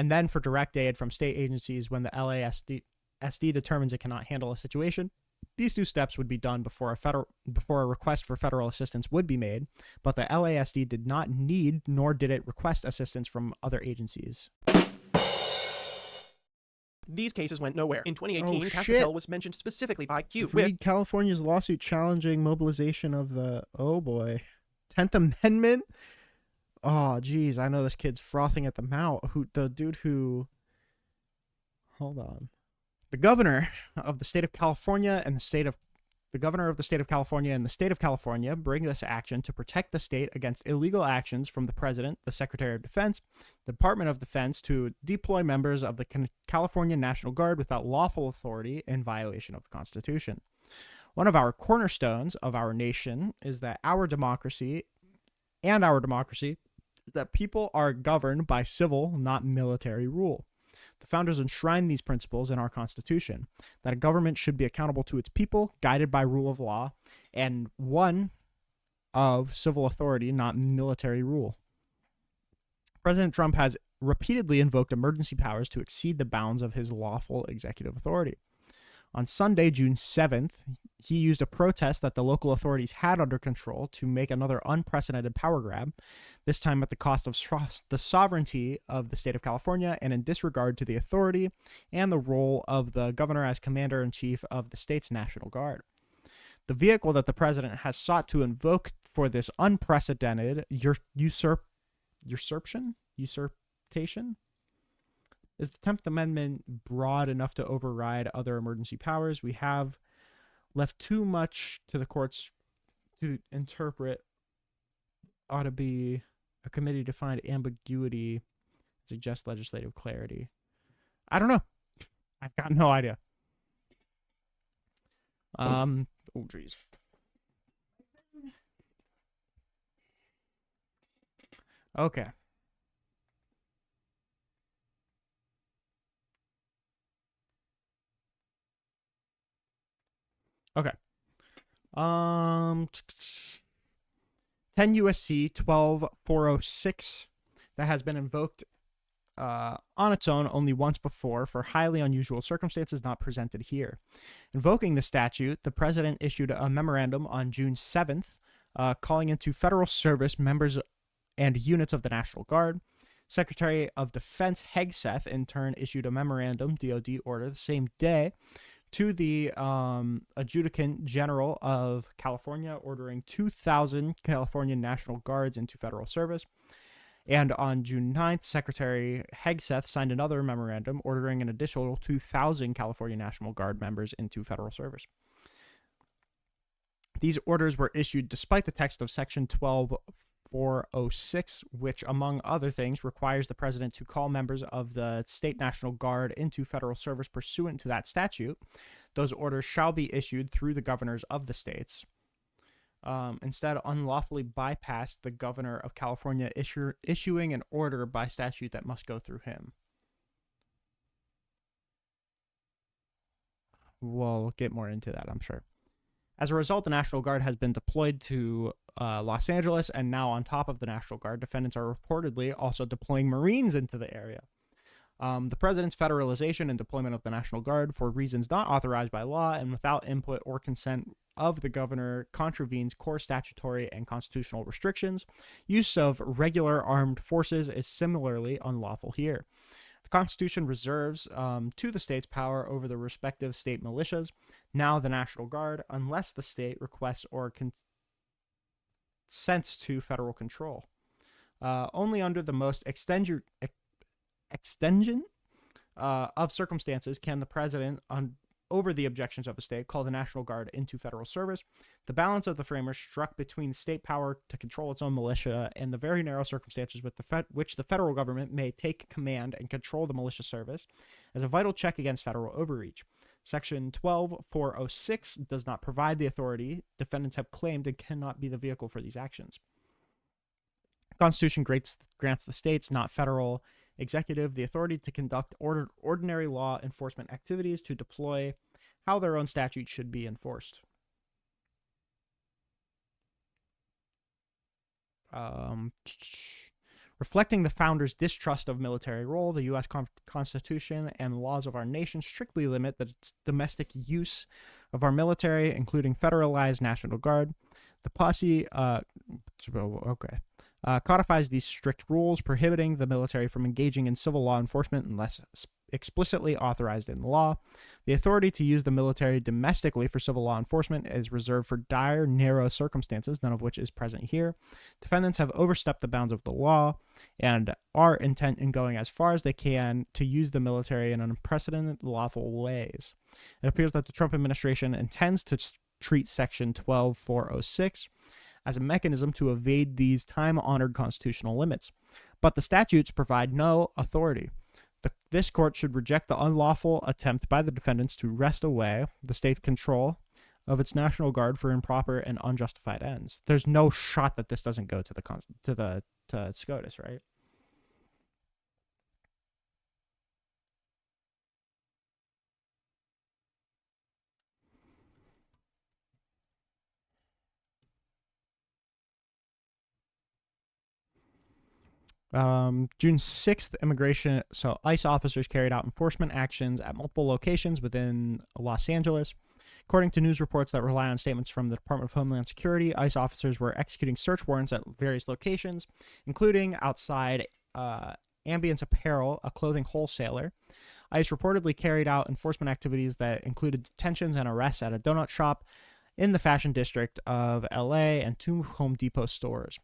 And then for direct aid from state agencies when the LASD determines it cannot handle a situation. These two steps would be done before a request for federal assistance would be made, but the LASD did not need nor did it request assistance from other agencies. These cases went nowhere. In 2018, Oh, Pastor shit. Hill was mentioned specifically by Q. Read California's lawsuit challenging mobilization of the, oh boy, 10th Amendment? Oh, geez, I know this kid's frothing at the mouth. The dude who, hold on. The governor of the state of California and the state of California bring this action to protect the state against illegal actions from the president, the Secretary of Defense, the Department of Defense to deploy members of the California National Guard without lawful authority in violation of the Constitution. One of our cornerstones of our nation is that our democracy is that people are governed by civil, not military rule. The founders enshrined these principles in our Constitution, that a government should be accountable to its people, guided by rule of law, and one of civil authority, not military rule. President Trump has repeatedly invoked emergency powers to exceed the bounds of his lawful executive authority. On Sunday, June 7th, he used a protest that the local authorities had under control to make another unprecedented power grab, this time at the cost of the sovereignty of the state of California and in disregard to the authority and the role of the governor as commander-in-chief of the state's National Guard. The vehicle that the president has sought to invoke for this unprecedented usurpation? Is the 10th Amendment broad enough to override other emergency powers? We have left too much to the courts to interpret. Ought to be a committee to find ambiguity, suggest legislative clarity. I don't know. I've got no idea. Oh, geez. Okay. Okay. 10 USC 12406 that has been invoked on its own only once before for highly unusual circumstances not presented here. Invoking the statute, the president issued a memorandum on June 7th calling into federal service members and units of the National Guard. Secretary of Defense Hegseth, in turn, issued a memorandum, DOD order, the same day to the Adjutant General of California, ordering 2,000 California National Guards into federal service. And on June 9th, Secretary Hegseth signed another memorandum ordering an additional 2,000 California National Guard members into federal service. These orders were issued despite the text of Section 12406, which, among other things, requires the president to call members of the State National Guard into federal service pursuant to that statute. Those orders shall be issued through the governors of the states. Instead, unlawfully bypassed the governor of California issuing an order by statute that must go through him. We'll get more into that, I'm sure. As a result, the National Guard has been deployed to Los Angeles, and now on top of the National Guard, defendants are reportedly also deploying Marines into the area. The president's federalization and deployment of the National Guard for reasons not authorized by law and without input or consent of the governor contravenes core statutory and constitutional restrictions. Use of regular armed forces is similarly unlawful here. The Constitution reserves to the states power over the respective state militias, now the National Guard, unless the state requests or consents to federal control. Only under the most extension of circumstances can the president, over the objections of a state, call the National Guard into federal service. The balance of the framers struck between state power to control its own militia and the very narrow circumstances with which the federal government may take command and control the militia service as a vital check against federal overreach. Section 12406 does not provide the authority defendants have claimed and cannot be the vehicle for these actions. The Constitution grants the states, not federal executive, the authority to conduct ordinary law enforcement activities to deploy how their own statutes should be enforced. Reflecting the founders' distrust of military role, the U.S. Constitution and laws of our nation strictly limit the domestic use of our military, including federalized National Guard. The posse codifies these strict rules, prohibiting the military from engaging in civil law enforcement unless explicitly authorized in law. The authority to use the military domestically for civil law enforcement is reserved for dire, narrow circumstances, none of which is present here. Defendants have overstepped the bounds of the law and are intent in going as far as they can to use the military in unprecedented lawful ways. It appears that the Trump administration intends to treat Section 12406 as a mechanism to evade these time-honored constitutional limits, but the statutes provide no authority. This court should reject the unlawful attempt by the defendants to wrest away the state's control of its National Guard for improper and unjustified ends. There's no shot that this doesn't go to SCOTUS, right? June 6th, ICE officers carried out enforcement actions at multiple locations within Los Angeles. According to news reports that rely on statements from the Department of Homeland Security, ICE officers were executing search warrants at various locations, including outside Ambience Apparel, a clothing wholesaler. ICE reportedly carried out enforcement activities that included detentions and arrests at a donut shop in the fashion district of LA and 2 Home Depot stores.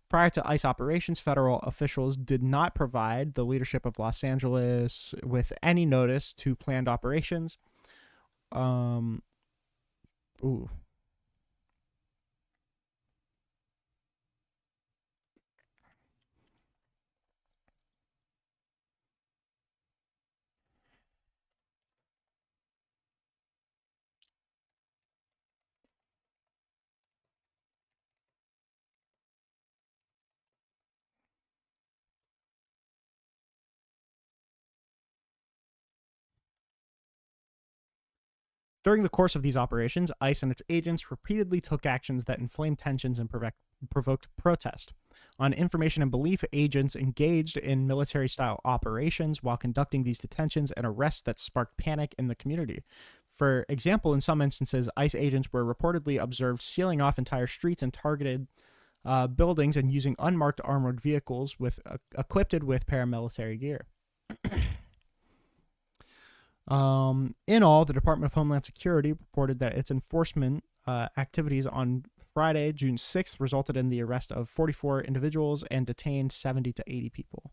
Prior to ICE operations, federal officials did not provide the leadership of Los Angeles with any notice to planned operations. During the course of these operations, ICE and its agents repeatedly took actions that inflamed tensions and provoked protest. On information and belief, agents engaged in military-style operations while conducting these detentions and arrests that sparked panic in the community. For example, in some instances, ICE agents were reportedly observed sealing off entire streets and targeted buildings and using unmarked armored vehicles equipped with paramilitary gear. In all, the Department of Homeland Security reported that its enforcement activities on Friday, June 6th, resulted in the arrest of 44 individuals and detained 70 to 80 people.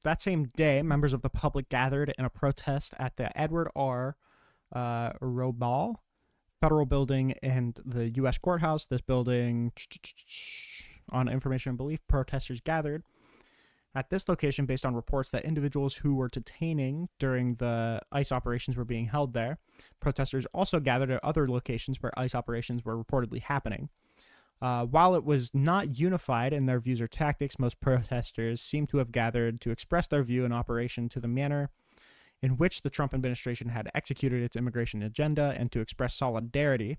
That same day, members of the public gathered in a protest at the Edward R. Roybal Federal Building and the U.S. Courthouse. This building, on information and belief, protesters gathered at this location based on reports that individuals who were detaining during the ICE operations were being held there. Protesters also gathered at other locations where ICE operations were reportedly happening. While it was not unified in their views or tactics, most protesters seem to have gathered to express their view in opposition to the manner in which the Trump administration had executed its immigration agenda and to express solidarity.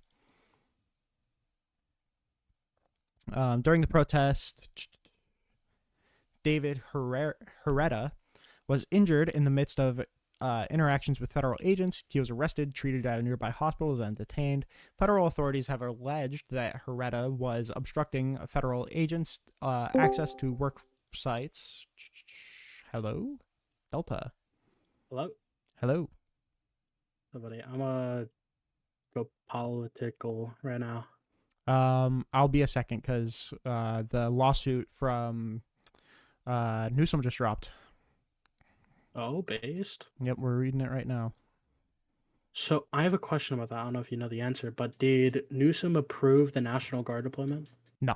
During the protest, David Herrera was injured in the midst of interactions with federal agents. He was arrested, treated at a nearby hospital, then detained. Federal authorities have alleged that Herrera was obstructing federal agents' access to work sites. Hello? Delta. Hello? Hello. Somebody, I'm gonna go political right now. I'll be a second because the lawsuit from Newsom just dropped. Oh, based? Yep, we're reading it right now. So I have a question about that. I don't know if you know the answer, but did Newsom approve the National Guard deployment? No.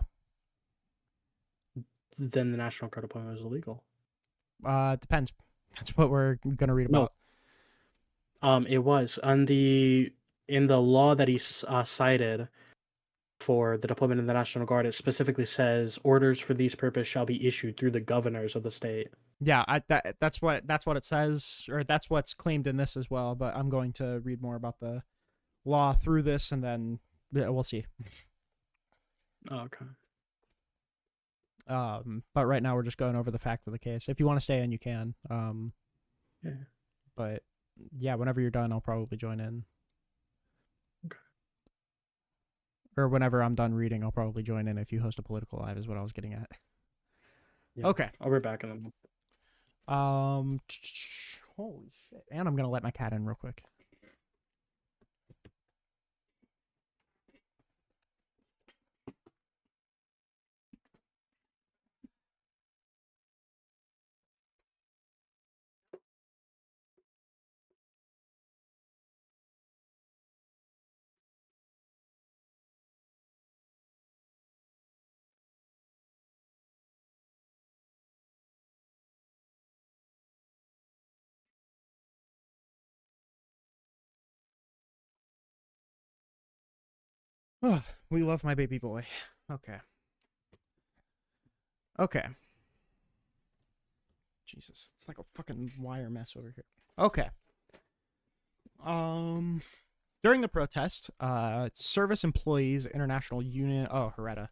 Then the National Guard deployment was illegal. Depends. That's what we're gonna read about. It was on the in the law that he cited for the deployment of the National Guard. It specifically says orders for these purpose shall be issued through the governors of the state. Yeah, that's what it says, or that's what's claimed in this as well. But I'm going to read more about the law through this, and then we'll see. Okay. But right now we're just going over the fact of the case. If you want to stay in, you can. Yeah. But yeah, whenever you're done, I'll probably join in. Okay. Or whenever I'm done reading, I'll probably join in if you host a political live, is what I was getting at. Yeah. Okay. I'll be back in a moment. Holy shit. And I'm gonna let my cat in real quick. Oh, we love my baby boy. Okay. Okay. Jesus, it's like a fucking wire mess over here. Okay. During the protest, Service Employees International Union. Oh, Hereta.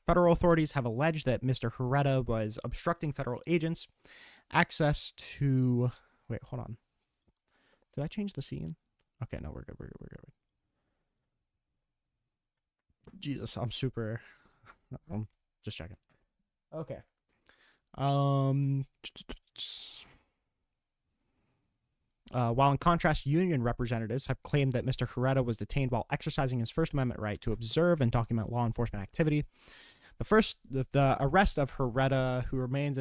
Federal authorities have alleged that Mr. Hereta was obstructing federal agents' access to. Wait, hold on. Did I change the scene? Okay, no, we're good. We're good. Jesus, I'm super. I'm just checking. Okay. While in contrast, union representatives have claimed that Mr. Hereta was detained while exercising his First Amendment right to observe and document law enforcement activity. The arrest of Hereta, who remains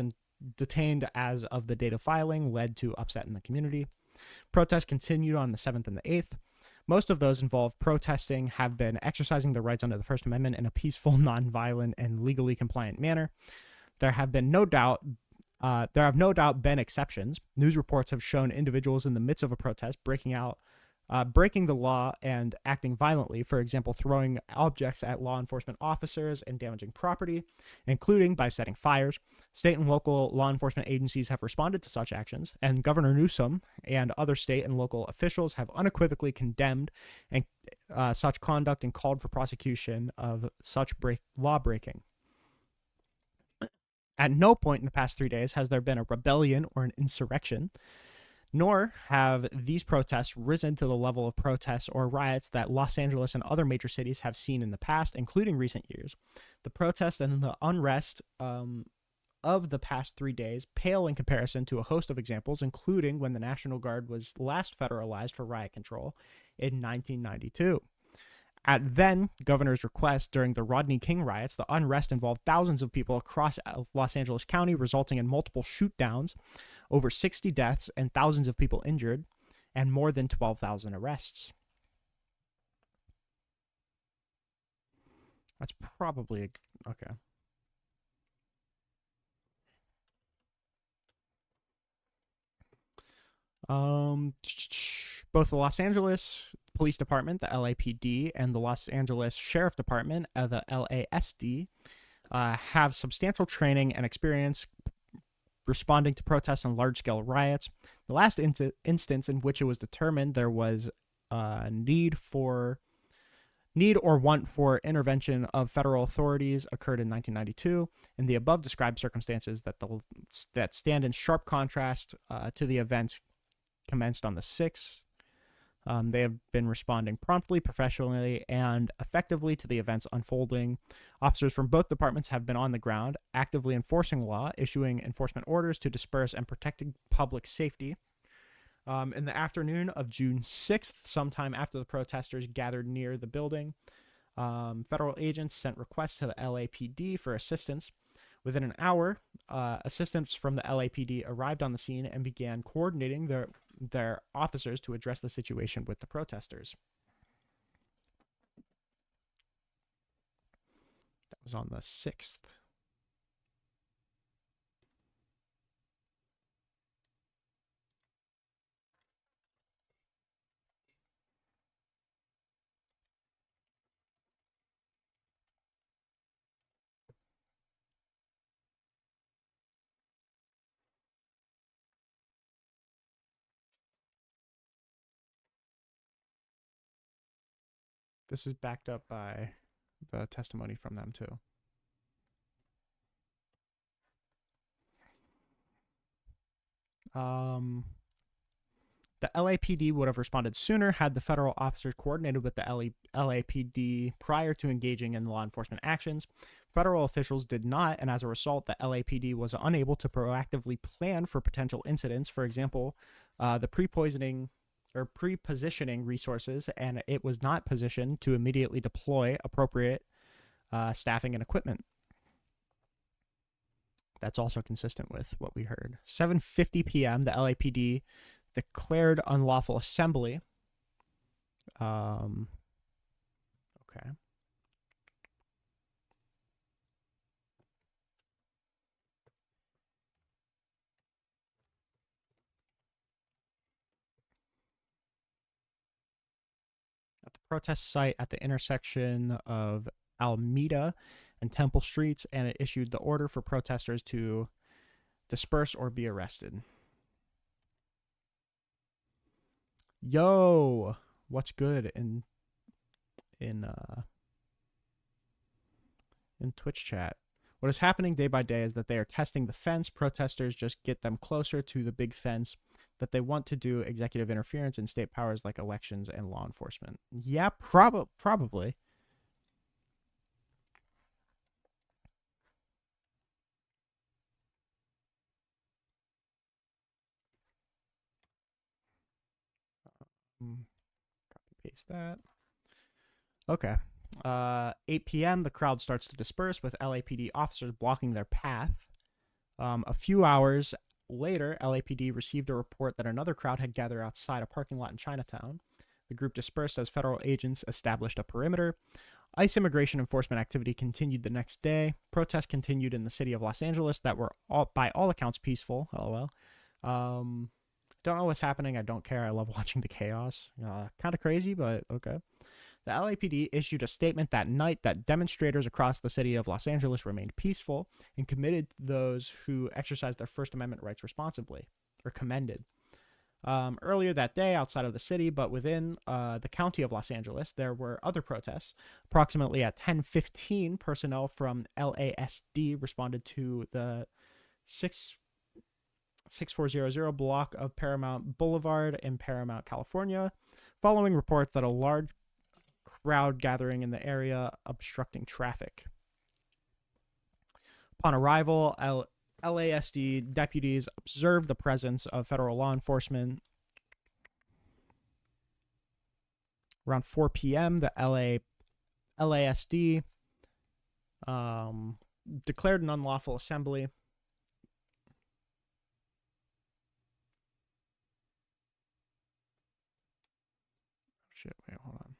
detained as of the date of filing, led to upset in the community. Protests continued on the 7th and the 8th. Most of those involved protesting have been exercising their rights under the First Amendment in a peaceful, nonviolent, and legally compliant manner. There have no doubt been exceptions. News reports have shown individuals in the midst of a protest breaking the law and acting violently, for example, throwing objects at law enforcement officers and damaging property, including by setting fires. State and local law enforcement agencies have responded to such actions, and Governor Newsom and other state and local officials have unequivocally condemned such conduct and called for prosecution of such law breaking. At no point in the past 3 days has there been a rebellion or an insurrection, nor have these protests risen to the level of protests or riots that Los Angeles and other major cities have seen in the past, including recent years. The protests and the unrest of the past 3 days pale in comparison to a host of examples, including when the National Guard was last federalized for riot control in 1992. At then governor's request during the Rodney King riots, the unrest involved thousands of people across Los Angeles County, resulting in multiple shoot-downs, over 60 deaths, and thousands of people injured, and more than 12,000 arrests. That's probably okay. Both the Los Angeles Police Department, the LAPD, and the Los Angeles Sheriff Department, the LASD, have substantial training and experience responding to protests and large-scale riots. The last instance in which it was determined there was need or want for intervention of federal authorities occurred in 1992. In the above described circumstances that stand in sharp contrast to the events commenced on the 6th. They have been responding promptly, professionally, and effectively to the events unfolding. Officers from both departments have been on the ground, actively enforcing law, issuing enforcement orders to disperse and protecting public safety. In the afternoon of June 6th, sometime after the protesters gathered near the building, federal agents sent requests to the LAPD for assistance. Within an hour, assistants from the LAPD arrived on the scene and began coordinating their officers to address the situation with the protesters. That was on the 6th. This is backed up by the testimony from them too. The LAPD would have responded sooner had the federal officers coordinated with the LAPD prior to engaging in law enforcement actions. Federal officials did not, and as a result, the LAPD was unable to proactively plan for potential incidents. For example, the pre-positioning resources, and it was not positioned to immediately deploy appropriate staffing and equipment. That's also consistent with what we heard. 7:50 p.m., the LAPD declared unlawful assembly. Okay. At the protest site at the intersection of Alameda and Temple Streets, and it issued the order for protesters to disperse or be arrested. Yo, what's good in Twitch chat? What is happening day by day is that they are testing the fence. Protesters just get them closer to the big fence that they want to do executive interference in state powers like elections and law enforcement. Yeah, probably. Copy paste that. Okay. 8 p.m. The crowd starts to disperse with LAPD officers blocking their path. A few hours later, LAPD received a report that another crowd had gathered outside a parking lot in Chinatown. The group dispersed as federal agents established a perimeter. ICE immigration enforcement activity continued the next day. Protests continued in the city of Los Angeles that were, by all accounts, peaceful. LOL. Don't know what's happening. I don't care. I love watching the chaos. Kind of crazy, but okay. The LAPD issued a statement that night that demonstrators across the city of Los Angeles remained peaceful and commended those who exercised their First Amendment rights responsibly, or commended. Earlier that day, outside of the city, but within the county of Los Angeles, there were other protests. Approximately at 10:15, personnel from LASD responded to the 6400 block of Paramount Boulevard in Paramount, California, following reports that a large crowd gathering in the area obstructing traffic. Upon arrival, LASD deputies observed the presence of federal law enforcement. Around 4 p.m., the LASD declared an unlawful assembly. Shit, wait, hold on.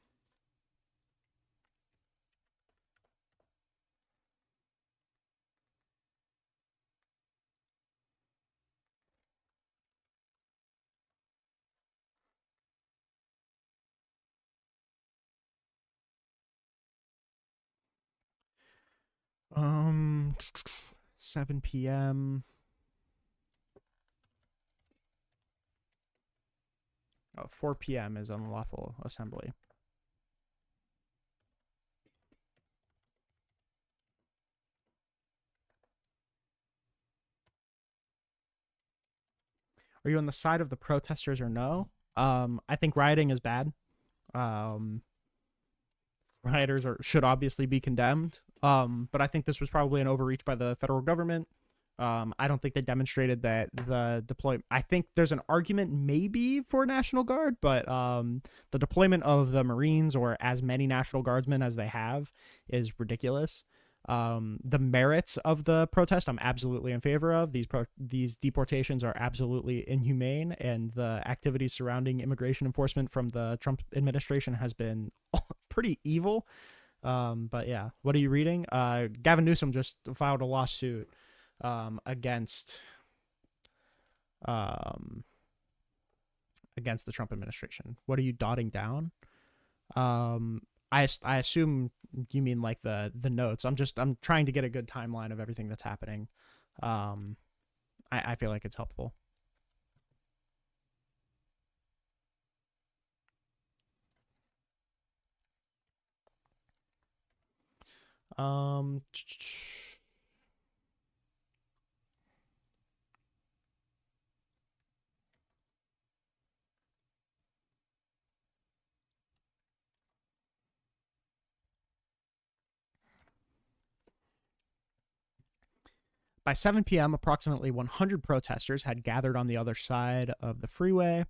Um, 7 p.m. Oh, 4 p.m. is unlawful assembly. Are you on the side of the protesters or no? I think rioting is bad. Rioters should obviously be condemned. But I think this was probably an overreach by the federal government. I don't think they demonstrated that the deployment. I think there's an argument maybe for National Guard, but the deployment of the Marines or as many National Guardsmen as they have is ridiculous. The merits of the protest, I'm absolutely in favor of. These deportations are absolutely inhumane, and the activities surrounding immigration enforcement from the Trump administration has been pretty evil. But yeah, what are you reading? Gavin Newsom just filed a lawsuit against the Trump administration. What are you dotting down? I assume you mean like the notes. I'm trying to get a good timeline of everything that's happening. I feel like it's helpful. Um, By 7 p.m., approximately 100 protesters had gathered on the other side of the freeway.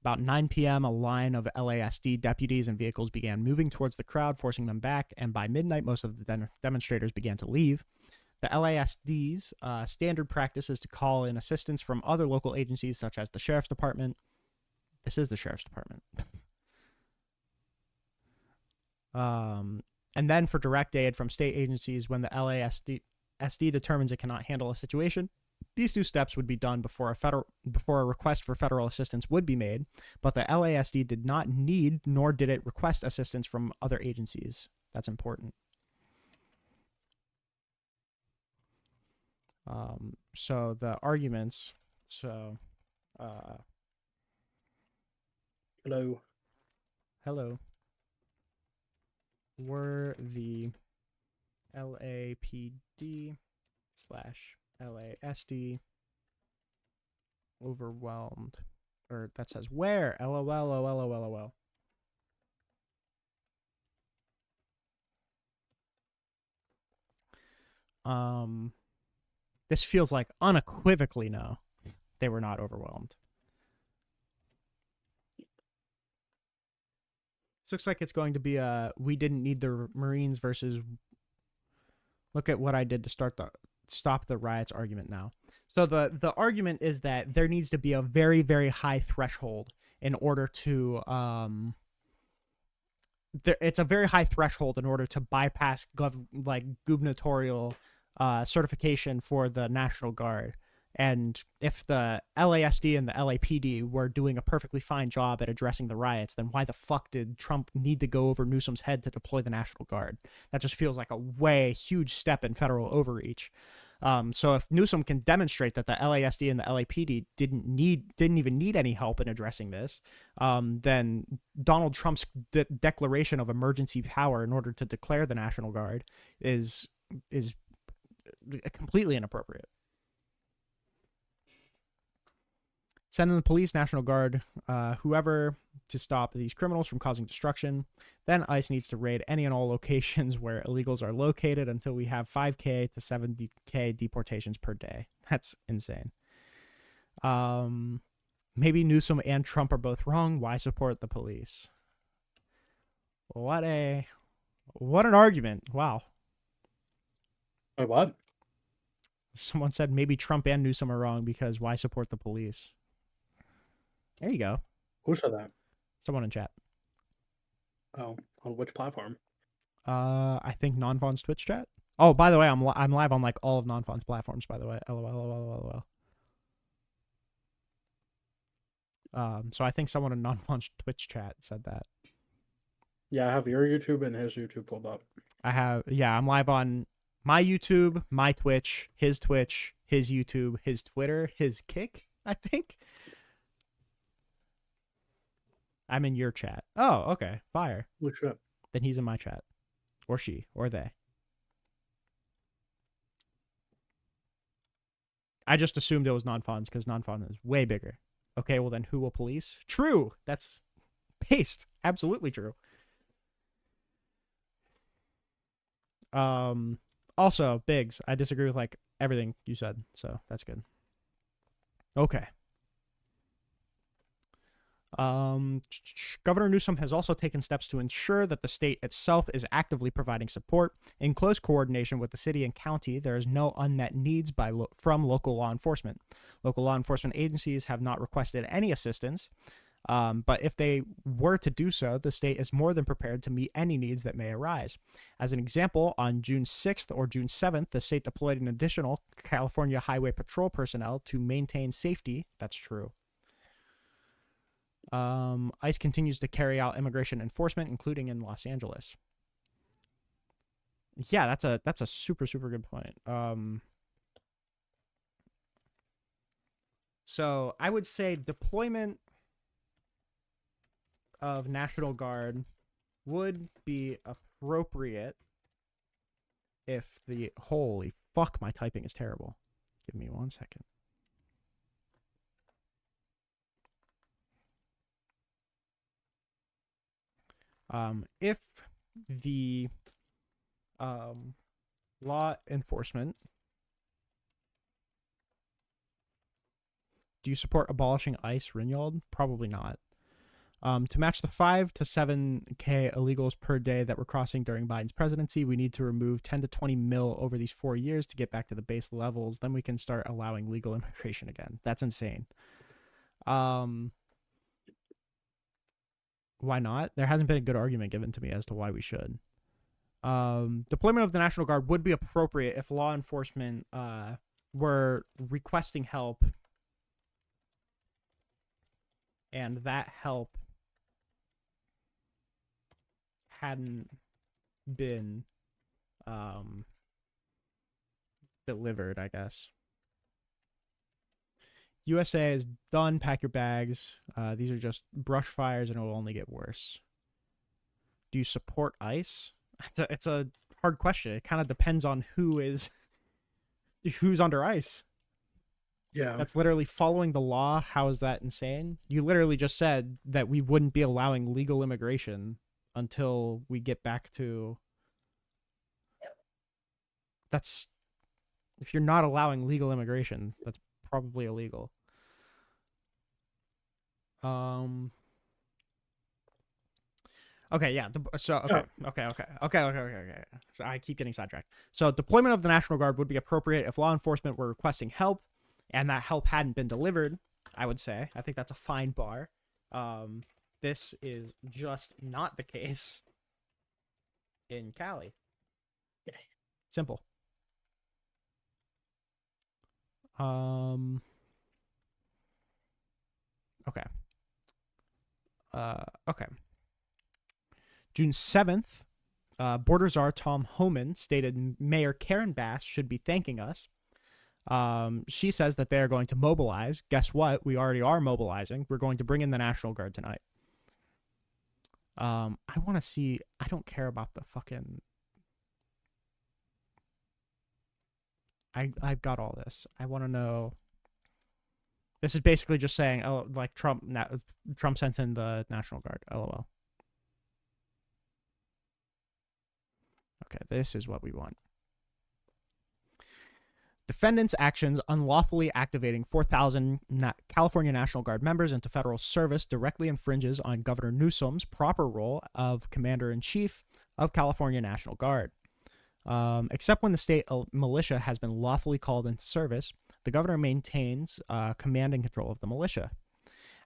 About 9 p.m., a line of LASD deputies and vehicles began moving towards the crowd, forcing them back, and by midnight, most of the demonstrators began to leave. The LASD's standard practice is to call in assistance from other local agencies, such as the Sheriff's Department. This is the Sheriff's Department. And then for direct aid from state agencies when the LASD determines it cannot handle a situation. These two steps would be done before a request for federal assistance would be made, but the LASD did not need nor did it request assistance from other agencies. That's important. So the arguments. So, Hello. Were the LAPD/LASD overwhelmed? Or that says where? LOL. This feels like unequivocally no. They were not overwhelmed. This looks like it's going to be a we didn't need the Marines versus look at what I did to stop the riots argument now. So the argument is that there needs to be a very, very high threshold in order to it's a very high threshold in order to bypass gubernatorial certification for the National Guard. And if the LASD and the LAPD were doing a perfectly fine job at addressing the riots, then why the fuck did Trump need to go over Newsom's head to deploy the National Guard? That just feels like a way huge step in federal overreach. So if Newsom can demonstrate that the LASD and the LAPD didn't even need any help in addressing this, then Donald Trump's declaration of emergency power in order to declare the National Guard is completely inappropriate. Sending the police, National Guard, whoever to stop these criminals from causing destruction. Then ICE needs to raid any and all locations where illegals are located until we have 5K to 7K deportations per day. That's insane. Maybe Newsom and Trump are both wrong. Why support the police? What an argument. Wow. Wait, what? Someone said maybe Trump and Newsom are wrong because why support the police? There you go. Who said that? Someone in chat. Oh, on which platform? I think Nonfon's Twitch chat. Oh, by the way, I'm live on like all of Nonfon's platforms. By the way, lol. So I think someone in Nonfon's Twitch chat said that. Yeah, I have your YouTube and his YouTube pulled up. I'm live on my YouTube, my Twitch, his YouTube, his Twitter, his Kick, I think. I'm in your chat. Oh, okay. Fire. Which chat? Then he's in my chat. Or she. Or they. I just assumed it was non-fonts because non-font is way bigger. Okay, well then who will police? True. That's based. Absolutely true. Also, Biggs, I disagree with like everything you said, so that's good. Okay. Governor Newsom has also taken steps to ensure that the state itself is actively providing support. In close coordination with the city and county, there is no unmet needs from local law enforcement. Local law enforcement agencies have not requested any assistance, but if they were to do so, the state is more than prepared to meet any needs that may arise. As an example, on June 6th or June 7th, the state deployed an additional California Highway Patrol personnel to maintain safety. That's true. ICE continues to carry out immigration enforcement, including in Los Angeles. Yeah, that's a super, super good point. So I would say deployment of National Guard would be appropriate if the holy fuck, my typing is terrible. Give me 1 second. If the law enforcement, do you support abolishing ICE, Rinald? Probably not. To match the 5 to 7K illegals per day that were crossing during Biden's presidency, we need to remove 10 to 20 mil over these 4 years to get back to the base levels. Then we can start allowing legal immigration again. That's insane. Why not? There hasn't been a good argument given to me as to why we should. Deployment of the National Guard would be appropriate if law enforcement were requesting help, and that help hadn't been delivered, I guess. USA is done. Pack your bags. These are just brush fires, and it will only get worse. Do you support ICE? It's a hard question. It kind of depends on who's under ICE. Yeah. That's literally following the law. How is that insane? You literally just said that we wouldn't be allowing legal immigration until we get back to... That's... If you're not allowing legal immigration, that's probably illegal. Okay, yeah. So okay. So I keep getting sidetracked. So deployment of the National Guard would be appropriate if law enforcement were requesting help, and that help hadn't been delivered. I would say. I think that's a fine bar. This is just not the case in Cali. Okay. Simple. Okay. Okay. June 7th, Border Czar Tom Homan stated Mayor Karen Bass should be thanking us. She says that they're going to mobilize. Guess what? We already are mobilizing. We're going to bring in the National Guard tonight. I want to see. I don't care about the fucking... I've got all this. I want to know. This is basically just saying, oh, like Trump sent in the National Guard. LOL. Okay, this is what we want. Defendants' actions unlawfully activating 4,000 California National Guard members into federal service directly infringes on Governor Newsom's proper role of Commander-in-Chief of California National Guard. Except when the state militia has been lawfully called into service, the governor maintains command and control of the militia.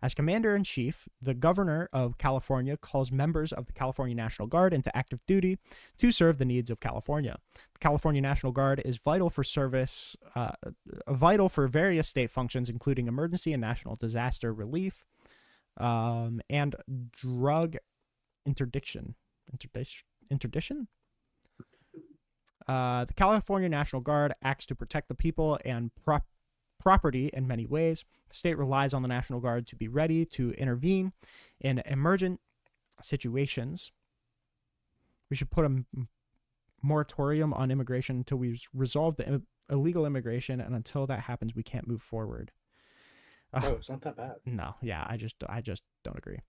As Commander-in-Chief, the Governor of California calls members of the California National Guard into active duty to serve the needs of California. The California National Guard is vital for service, vital for various state functions, including emergency and national disaster relief, and drug interdiction. Interdiction? The California National Guard acts to protect the people and property in many ways. The state relies on the National Guard to be ready to intervene in emergent situations. We should put a moratorium on immigration until we resolve the illegal immigration, and until that happens, we can't move forward. Oh, it's not that bad. No, yeah, I just don't agree.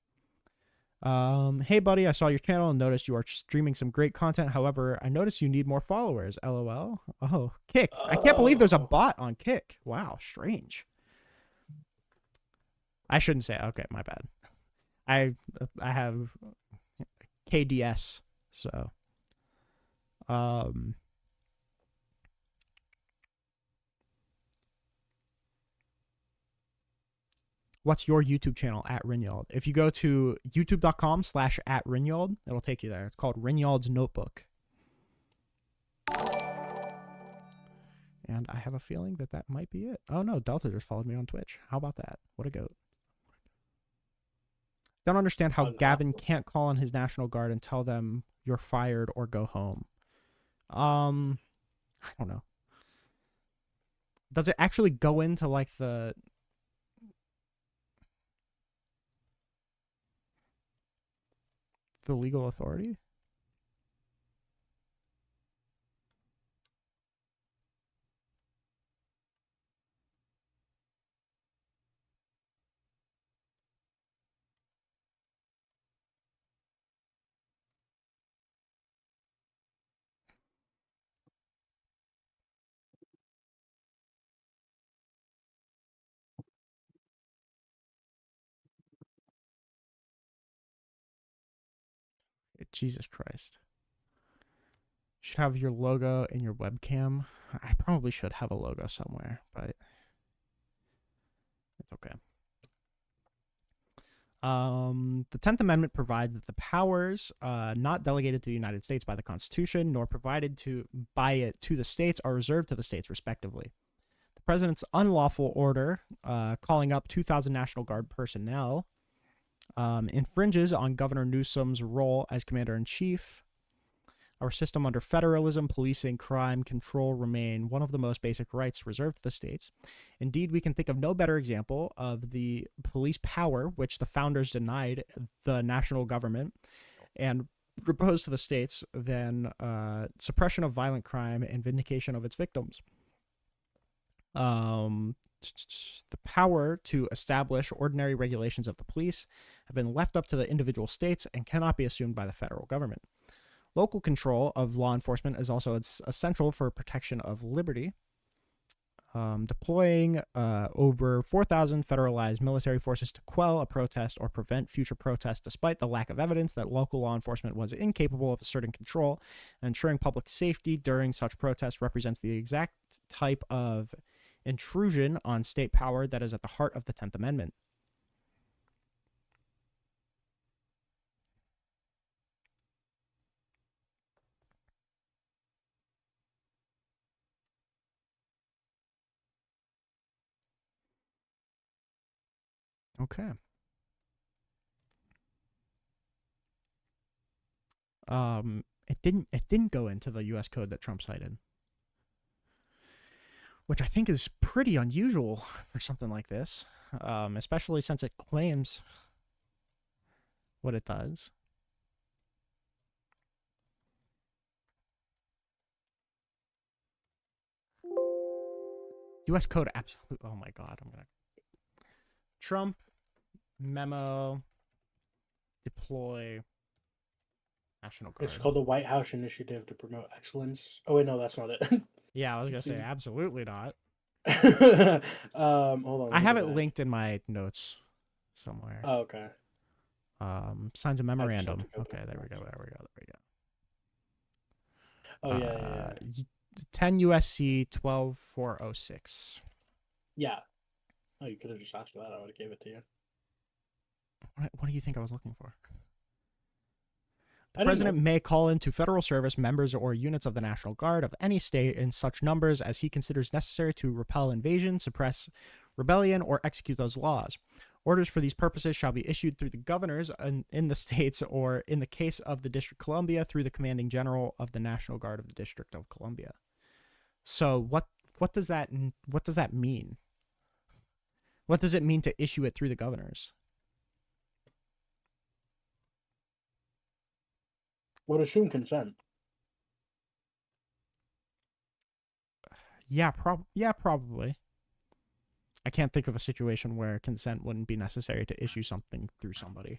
Hey buddy, I saw your channel and noticed you are streaming some great content. However, I noticed you need more followers. LOL. Oh, Kick. I can't believe there's a bot on Kick. Wow, strange. I shouldn't say. Okay, my bad. I have KDS, so what's your YouTube channel at Rinald? If you go to youtube.com/@Rinald, it'll take you there. It's called Rinald's Notebook. And I have a feeling that that might be it. Oh no, Delta just followed me on Twitch. How about that? What a goat. Don't understand how Gavin can't call on his National Guard and tell them you're fired or go home. I don't know. Does it actually go into like the legal authority? Jesus Christ. You should have your logo in your webcam. I probably should have a logo somewhere, but it's okay. The 10th Amendment provides that the powers not delegated to the United States by the Constitution, nor provided by it to the states, are reserved to the states respectively. The president's unlawful order calling up 2,000 National Guard personnel infringes on Governor Newsom's role as commander-in-chief. Our system under federalism, policing, crime control remain one of the most basic rights reserved to the states. Indeed, we can think of no better example of the police power which the founders denied the national government and proposed to the states than suppression of violent crime and vindication of its victims. The power to establish ordinary regulations of the police have been left up to the individual states and cannot be assumed by the federal government. Local control of law enforcement is also essential for protection of liberty. Deploying over 4,000 federalized military forces to quell a protest or prevent future protests despite the lack of evidence that local law enforcement was incapable of asserting control and ensuring public safety during such protests represents the exact type of intrusion on state power that is at the heart of the 10th Amendment. Okay. It didn't go into the U.S. code that Trump cited, which I think is pretty unusual for something like this, especially since it claims what it does. U.S. code absolutely. Oh my God, I'm gonna. Trump memo deploy National Guard. It's called the White House Initiative to Promote Excellence. Oh wait, no, that's not it. Yeah, I was gonna say absolutely not. Hold on. I have it linked in my notes somewhere. Oh, okay. Signs a memorandum. Okay, there we go. Oh yeah. 10 USC 12406. Yeah. Oh, you could have just asked for that. I would have gave it to you. What do you think I was looking for? The president may call into federal service members or units of the National Guard of any state in such numbers as he considers necessary to repel invasion, suppress rebellion, or execute those laws. Orders for these purposes shall be issued through the governors in the states, or in the case of the District of Columbia, through the commanding general of the National Guard of the District of Columbia. So what does that mean? What does it mean to issue it through the governors? Would assume consent. Yeah, probably. I can't think of a situation where consent wouldn't be necessary to issue something through somebody.